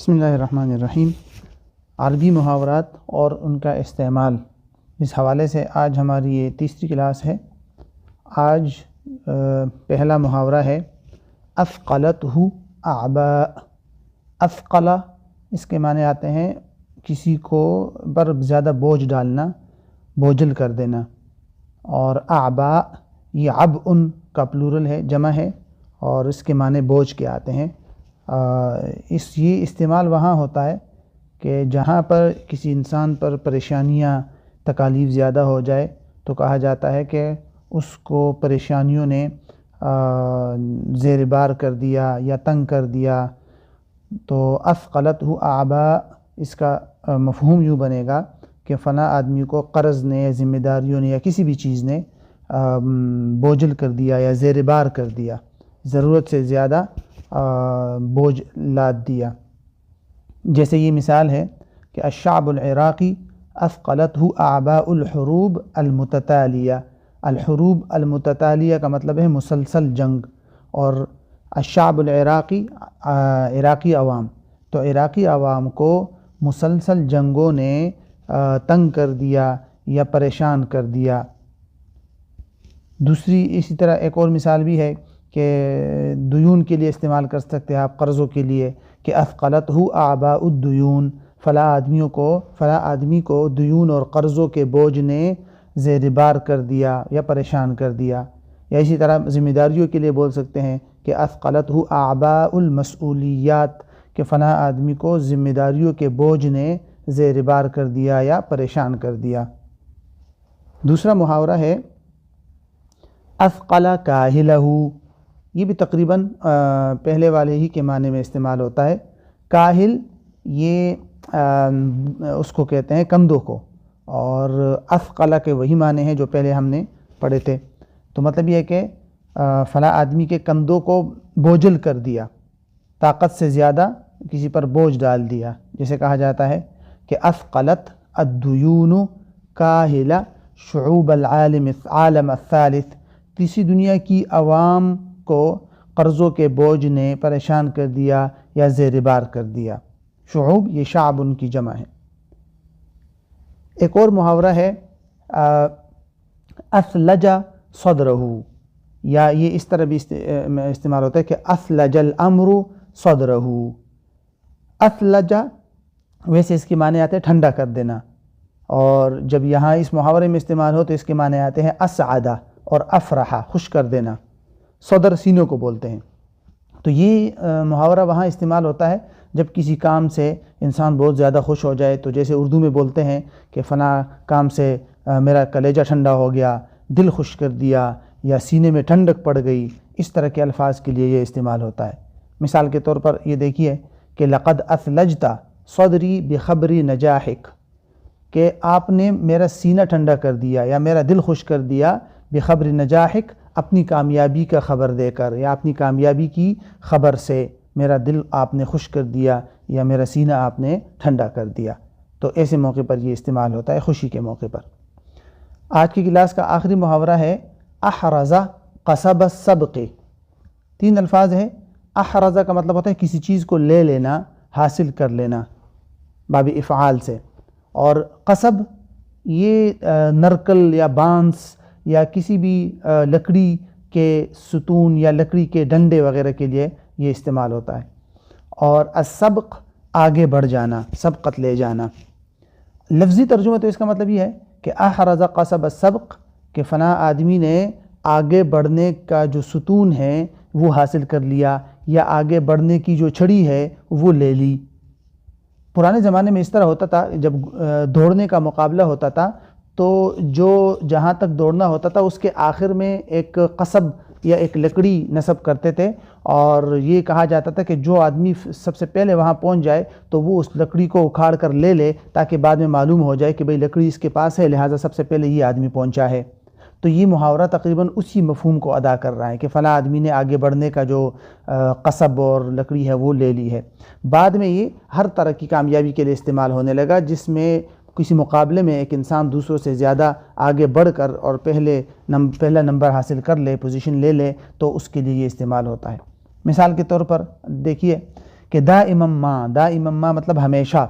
بسم اللہ الرحمن الرحیم۔ عربی محاورات اور ان کا استعمال، اس حوالے سے آج ہماری یہ تیسری کلاس ہے۔ آج پہلا محاورہ ہے اثقلتہ اعباء۔ اثقلہ اس کے معنی آتے ہیں کسی کو پر زیادہ بوجھ ڈالنا، بوجھل کر دینا، اور اعباء یہ عبء کا پلورل ہے، جمع ہے، اور اس کے معنی بوجھ کے آتے ہیں۔ یہ استعمال وہاں ہوتا ہے کہ جہاں پر کسی انسان پر پریشانیاں، تکالیف زیادہ ہو جائے تو کہا جاتا ہے کہ اس کو پریشانیوں نے زیر بار کر دیا یا تنگ کر دیا۔ تو اثقلتہ اعباء اس کا مفہوم یوں بنے گا کہ فلاں آدمی کو قرض نے، ذمہ داریوں نے یا کسی بھی چیز نے بوجھل کر دیا یا زیر بار کر دیا، ضرورت سے زیادہ بوجھ لاد دیا۔ جیسے یہ مثال ہے کہ الشعب العراقی اثقلتہ اعباء الحروب المتتالیہ۔ الحروب المتتالیہ کا مطلب ہے مسلسل جنگ، اور الشعب العراقی عراقی عوام، تو عراقی عوام کو مسلسل جنگوں نے تنگ کر دیا یا پریشان کر دیا۔ دوسری اسی طرح ایک اور مثال بھی ہے کہ دیون کے لیے استعمال کر سکتے ہیں آپ، قرضوں کے لیے، کہ اثقلتہ اعباء الدیون، فلاں آدمی کو دیون اور قرضوں کے بوجھ نے زیر بار کر دیا یا پریشان کر دیا۔ یا اسی طرح ذمہ داریوں کے لیے بول سکتے ہیں کہ اثقلتہ اعباء المسئولیات، کہ فلاں آدمی کو ذمہ داریوں کے بوجھ نے زیر بار کر دیا یا پریشان کر دیا۔ دوسرا محاورہ ہے اثقل کاہلہ۔ یہ بھی تقریباً پہلے والے ہی کے معنی میں استعمال ہوتا ہے۔ کاہل یہ اس کو کہتے ہیں کندھوں کو، اور اثقل کے وہی معنی ہیں جو پہلے ہم نے پڑھے تھے۔ تو مطلب یہ ہے کہ فلاں آدمی کے کندھوں کو بوجھل کر دیا، طاقت سے زیادہ کسی پر بوجھ ڈال دیا۔ جیسے کہا جاتا ہے کہ اثقلت الدیون کاہل شعوب العالم الثالث۔ تیسری دنیا کی عوام کو قرضوں کے بوجھ نے پریشان کر دیا یا زیر بار کر دیا۔ شعوب یہ شعب ان کی جمع ہے۔ ایک اور محاورہ ہے اثلج صدرہ، یا یہ اس طرح بھی استعمال ہوتا ہے کہ اثلج الامر صدرہ۔ اثلج ویسے اس کے معنی آتے ہیں ٹھنڈا کر دینا، اور جب یہاں اس محاورے میں استعمال ہو تو اس کے معنی آتے ہیں اسعد اور افرح، خوش کر دینا۔ صدر سینوں کو بولتے ہیں۔ تو یہ محاورہ وہاں استعمال ہوتا ہے جب کسی کام سے انسان بہت زیادہ خوش ہو جائے، تو جیسے اردو میں بولتے ہیں کہ فلاں کام سے میرا کلیجہ ٹھنڈا ہو گیا، دل خوش کر دیا، یا سینے میں ٹھنڈک پڑ گئی، اس طرح کے الفاظ کے لیے یہ استعمال ہوتا ہے۔ مثال کے طور پر یہ دیکھیے کہ لقد اثلجت صدری بخبر نجاحک، کہ آپ نے میرا سینہ ٹھنڈا کر دیا یا میرا دل خوش کر دیا بخبر نجاحک، اپنی کامیابی کا خبر دے کر یا اپنی کامیابی کی خبر سے میرا دل آپ نے خوش کر دیا یا میرا سینہ آپ نے ٹھنڈا کر دیا۔ تو ایسے موقع پر یہ استعمال ہوتا ہے، خوشی کے موقع پر۔ آج کی کلاس کا آخری محاورہ ہے احرز قصب السبق۔ 3 الفاظ ہیں۔ احرز کا مطلب ہوتا ہے کسی چیز کو لے لینا، حاصل کر لینا، باب افعال سے، اور قصب یہ نرکل یا بانس یا کسی بھی لکڑی کے ستون یا لکڑی کے ڈنڈے وغیرہ کے لیے یہ استعمال ہوتا ہے۔ اور السبق آگے بڑھ جانا، سبقت لے جانا۔ لفظی ترجمہ تو اس کا مطلب یہ ہے کہ احرز قصب السبق، کہ فلاں آدمی نے آگے بڑھنے کا جو ستون ہے وہ حاصل کر لیا، یا آگے بڑھنے کی جو چھڑی ہے وہ لے لی۔ پرانے زمانے میں اس طرح ہوتا تھا، جب دوڑنے کا مقابلہ ہوتا تھا تو جو جہاں تک دوڑنا ہوتا تھا اس کے آخر میں ایک قصب یا ایک لکڑی نصب کرتے تھے، اور یہ کہا جاتا تھا کہ جو آدمی سب سے پہلے وہاں پہنچ جائے تو وہ اس لکڑی کو اکھاڑ کر لے لے، تاکہ بعد میں معلوم ہو جائے کہ بھئی لکڑی اس کے پاس ہے، لہٰذا سب سے پہلے یہ آدمی پہنچا ہے۔ تو یہ محاورہ تقریباً اسی مفہوم کو ادا کر رہا ہے کہ فلاں آدمی نے آگے بڑھنے کا جو قصب اور لکڑی ہے وہ لے لی ہے۔ بعد میں یہ ہر طرح کی کامیابی کے لیے استعمال ہونے لگا، جس میں کسی مقابلے میں ایک انسان دوسروں سے زیادہ آگے بڑھ کر اور پہلا نمبر حاصل کر لے، پوزیشن لے لے، تو اس کے لیے یہ استعمال ہوتا ہے۔ مثال کے طور پر دیکھیے کہ دائما ما مطلب ہمیشہ،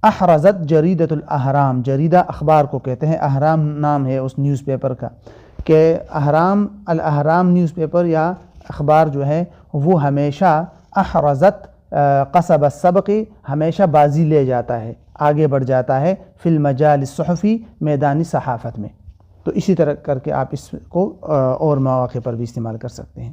احرزت جریدۃ الاہرام، جریدہ اخبار کو کہتے ہیں، اہرام نام ہے اس نیوز پیپر کا، کہ الاہرام نیوز پیپر یا اخبار جو ہے وہ ہمیشہ احرزت قصب السبق، ہمیشہ بازی لے جاتا ہے، آگے بڑھ جاتا ہے، فی المجال الصحفی، میدانی صحافت میں۔ تو اسی طرح کر کے آپ اس کو اور مواقع پر بھی استعمال کر سکتے ہیں۔